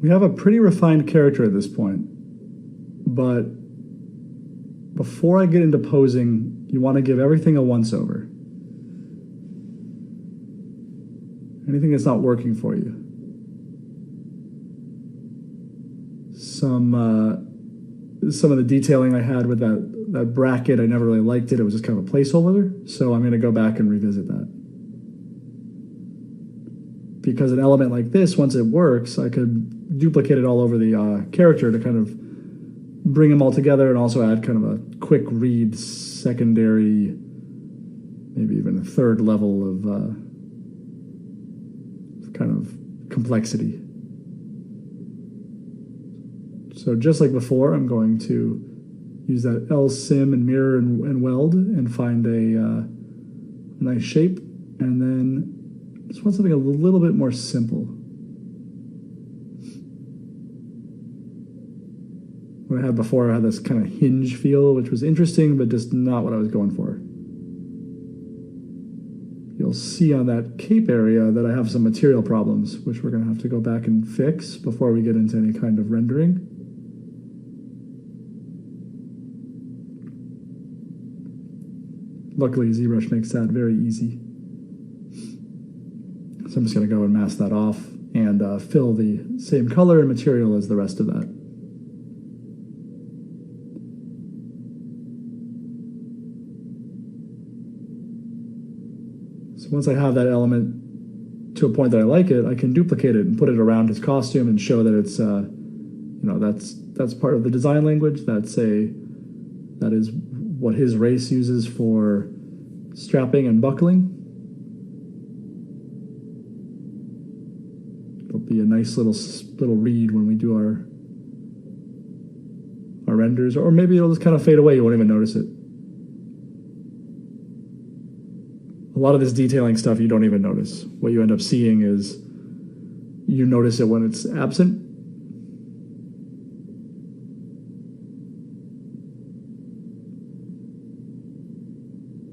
We have a pretty refined character at this point, but before I get into posing, you want to give everything a once-over. Anything that's not working for you. Some of the detailing I had with that bracket, I never really liked it. It was just kind of a placeholder, so I'm going to go back and revisit that. Because an element like this, once it works, I could duplicate it all over the character to kind of bring them all together and also add kind of a quick read secondary, maybe even a third level of kind of complexity. So just like before, I'm going to use that LSIM and mirror and weld and find a nice shape, and then just want something a little bit more simple. What I had before, I had this kind of hinge feel, which was interesting, but just not what I was going for. You'll see on that cape area that I have some material problems, which we're going to have to go back and fix before we get into any kind of rendering. Luckily, ZBrush makes that very easy. So I'm just going to go and mask that off and fill the same color and material as the rest of that. So once I have that element to a point that I like it, I can duplicate it and put it around his costume and show that it's, that's part of the design language. That is what his race uses for strapping and buckling. It'll be a nice little read when we do our renders, or maybe it'll just kind of fade away. You won't even notice it. A lot of this detailing stuff you don't even notice. What you end up seeing is you notice it when it's absent.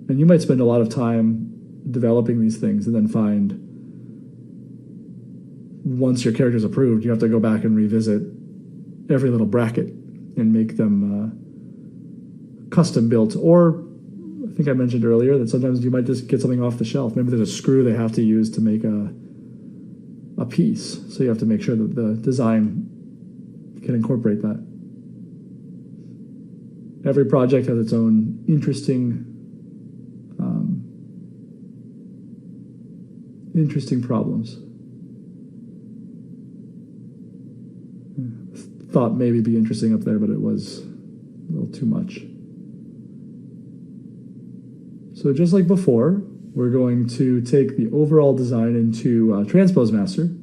And you might spend a lot of time developing these things and then find once your character's approved, you have to go back and revisit every little bracket and make them custom built. Or I think I mentioned earlier that sometimes you might just get something off the shelf. Maybe there's a screw they have to use to make a piece. So you have to make sure that the design can incorporate that. Every project has its own interesting problems. Thought maybe be interesting up there, but it was a little too much. So just like before, we're going to take the overall design into Transpose Master, and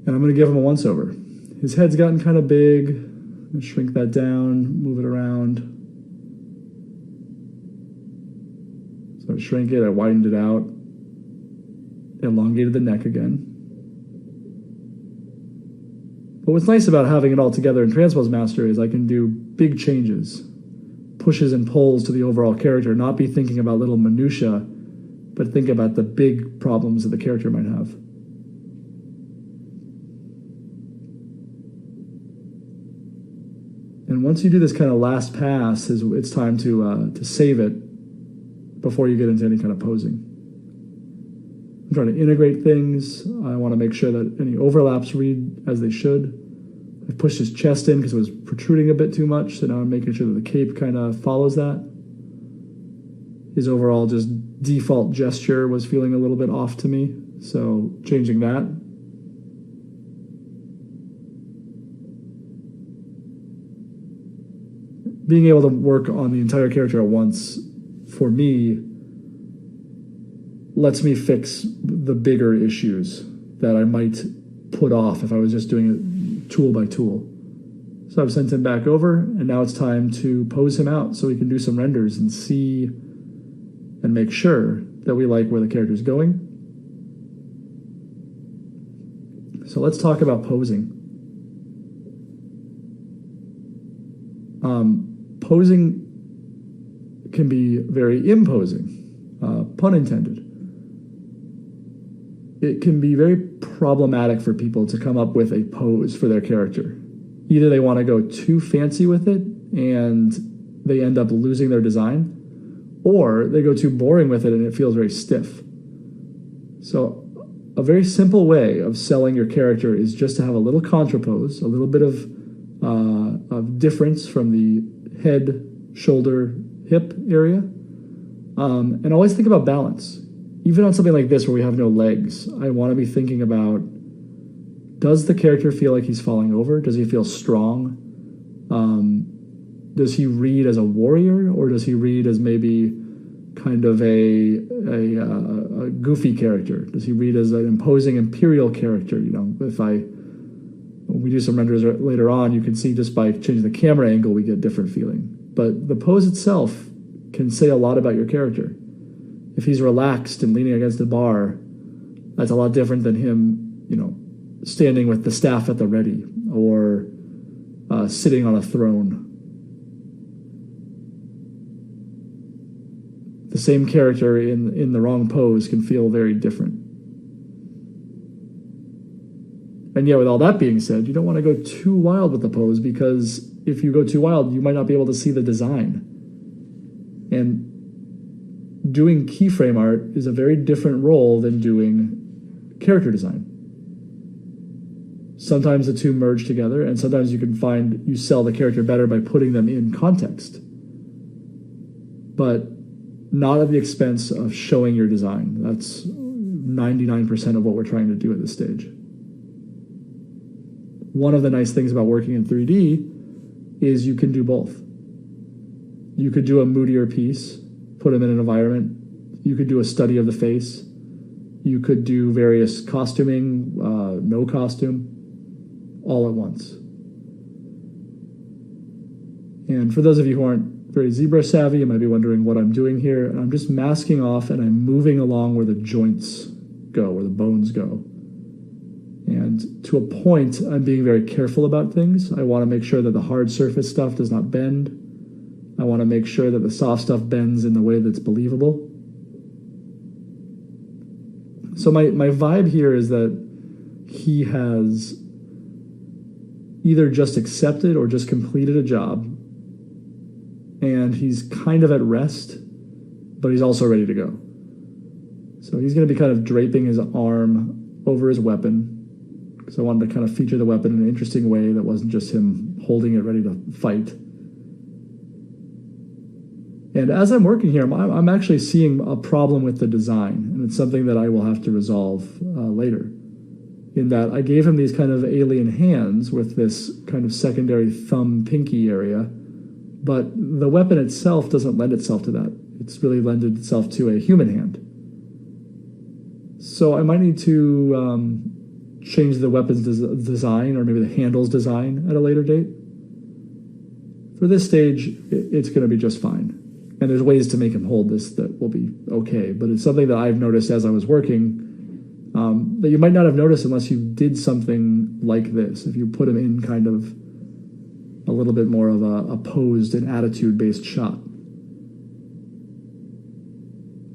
I'm going to give him a once-over. His head's gotten kind of big. Shrink that down, move it around. So I shrank it, I widened it out, elongated the neck again. But what's nice about having it all together in Transpose Master is I can do big changes, pushes and pulls to the overall character, not be thinking about little minutia, but think about the big problems that the character might have. And once you do this kind of last pass, it's time to save it before you get into any kind of posing. I'm trying to integrate things. I want to make sure that any overlaps read as they should. I pushed his chest in because it was protruding a bit too much, so now I'm making sure that the cape kind of follows that. His overall just default gesture was feeling a little bit off to me, so changing that. Being able to work on the entire character at once, for me, lets me fix the bigger issues that I might put off if I was just doing it tool by tool. So I've sent him back over, and now it's time to pose him out so we can do some renders and see and make sure that we like where the character's going. So let's talk about posing. Posing can be very imposing, pun intended. it can be very problematic for people to come up with a pose for their character. Either they want to go too fancy with it and they end up losing their design, or they go too boring with it and it feels very stiff. So a very simple way of selling your character is just to have a little contrapose, a little bit of difference from the head, shoulder, hip area. And always think about balance. Even on something like this where we have no legs, I want to be thinking about, does the character feel like he's falling over? Does he feel strong? Does he read as a warrior, or does he read as maybe kind of a goofy character? Does he read as an imposing imperial character? You know, when we do some renders later on, you can see just by changing the camera angle, we get different feeling. But the pose itself can say a lot about your character. If he's relaxed and leaning against a bar, that's a lot different than him, you know, standing with the staff at the ready, or sitting on a throne. The same character in the wrong pose can feel very different. And yet, with all that being said, you don't want to go too wild with the pose, because if you go too wild, you might not be able to see the design. And doing keyframe art is a very different role than doing character design. Sometimes the two merge together, and sometimes you can find you sell the character better by putting them in context, but not at the expense of showing your design. That's 99% of what we're trying to do at this stage. One of the nice things about working in 3D is you can do both. You could do a moodier piece, put them in an environment. You could do a study of the face. You could do various costuming, no costume, all at once. And for those of you who aren't very zebra savvy, you might be wondering what I'm doing here. And I'm just masking off and I'm moving along where the joints go, where the bones go. And to a point, I'm being very careful about things. I want to make sure that the hard surface stuff does not bend. I want to make sure that the soft stuff bends in the way that's believable. So my vibe here is that he has either just accepted or just completed a job, and he's kind of at rest, but he's also ready to go. So he's going to be kind of draping his arm over his weapon, because I wanted to kind of feature the weapon in an interesting way that wasn't just him holding it ready to fight. And as I'm working here, I'm actually seeing a problem with the design, and it's something that I will have to resolve later. In that I gave him these kind of alien hands with this kind of secondary thumb-pinky area, but the weapon itself doesn't lend itself to that. It's really lended itself to a human hand. So I might need to change the weapon's design, or maybe the handle's design at a later date. For this stage, it's going to be just fine. And there's ways to make him hold this that will be okay. But it's something that I've noticed as I was working that you might not have noticed unless you did something like this. If you put him in kind of a little bit more of a posed and attitude-based shot.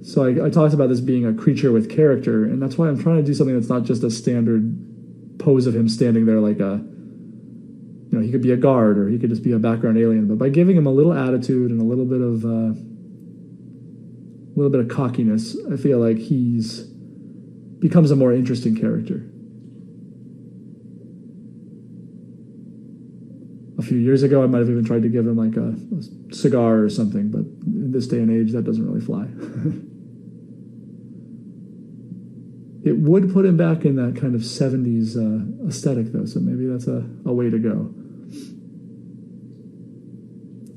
So I talked about this being a creature with character, and that's why I'm trying to do something that's not just a standard pose of him standing there like a, you know, he could be a guard or he could just be a background alien. But by giving him a little attitude and a little bit of cockiness, I feel like he's becomes a more interesting character. A few years ago, I might have even tried to give him like a cigar or something, but in this day and age, that doesn't really fly. It would put him back in that kind of 70s aesthetic, though, so maybe that's a way to go.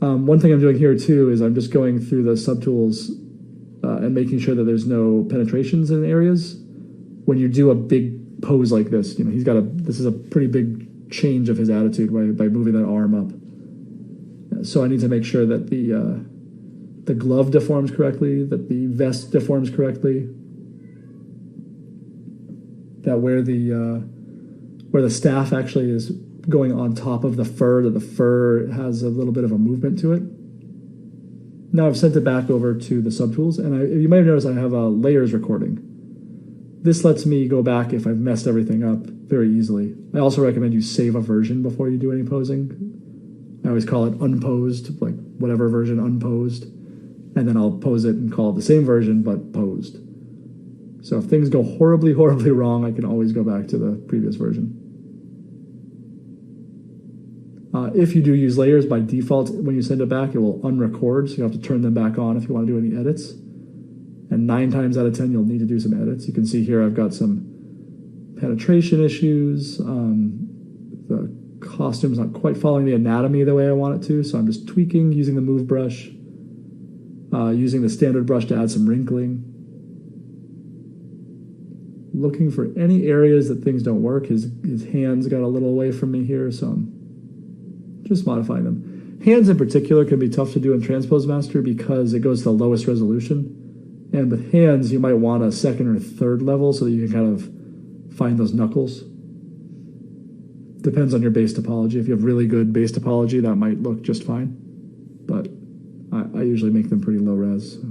One thing I'm doing here, too, is I'm just going through the subtools and making sure that there's no penetrations in areas. When you do a big pose like this, you know, this is a pretty big change of his attitude by moving that arm up. So I need to make sure that the glove deforms correctly, that the vest deforms correctly, that where the staff actually is going on top of the fur, that the fur has a little bit of a movement to it. Now I've sent it back over to the subtools, and you might have noticed I have a layers recording. this lets me go back if I've messed everything up very easily. I also recommend you save a version before you do any posing. I always call it unposed, like whatever version unposed. And then I'll pose it and call it the same version, but posed. So if things go horribly, horribly wrong, I can always go back to the previous version. If you do use layers, by default, when you send it back, it will unrecord, so you have to turn them back on if you want to do any edits. And 9 times out of 10, you'll need to do some edits. You can see here I've got some penetration issues. The costume's not quite following the anatomy the way I want it to, so I'm just tweaking using the move brush, using the standard brush to add some wrinkling. Looking for any areas that things don't work. His hands got a little away from me here, so I'm just modifying them. Hands in particular can be tough to do in Transpose Master because it goes to the lowest resolution. And with hands, you might want a second or third level so that you can kind of find those knuckles. Depends on your base topology. If you have really good base topology, that might look just fine. But I usually make them pretty low res. So.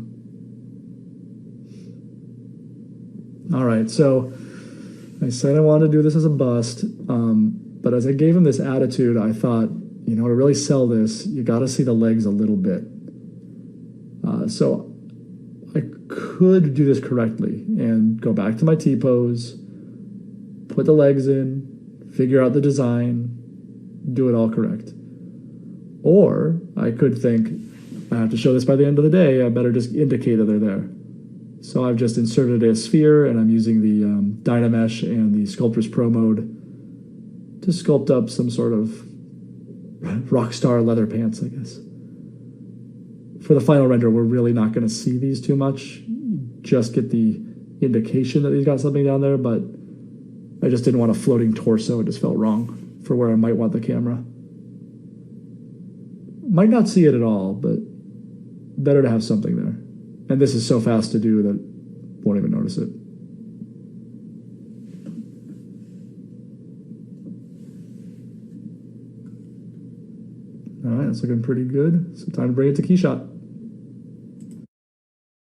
All right, so I said I wanted to do this as a bust, but as I gave him this attitude, I thought, you know, to really sell this, you got to see the legs a little bit. So I could do this correctly and go back to my T-pose, put the legs in, figure out the design, do it all correct. Or I could think, I have to show this by the end of the day, I better just indicate that they're there. So I've just inserted a sphere, and I'm using the Dynamesh and the Sculptris Pro mode to sculpt up some sort of rockstar leather pants, I guess. For the final render, we're really not going to see these too much. Just get the indication that he's got something down there, but I just didn't want a floating torso. It just felt wrong for where I might want the camera. Might not see it at all, but better to have something there. And this is so fast to do that won't even notice it. All right, that's looking pretty good. So time to bring it to Keyshot.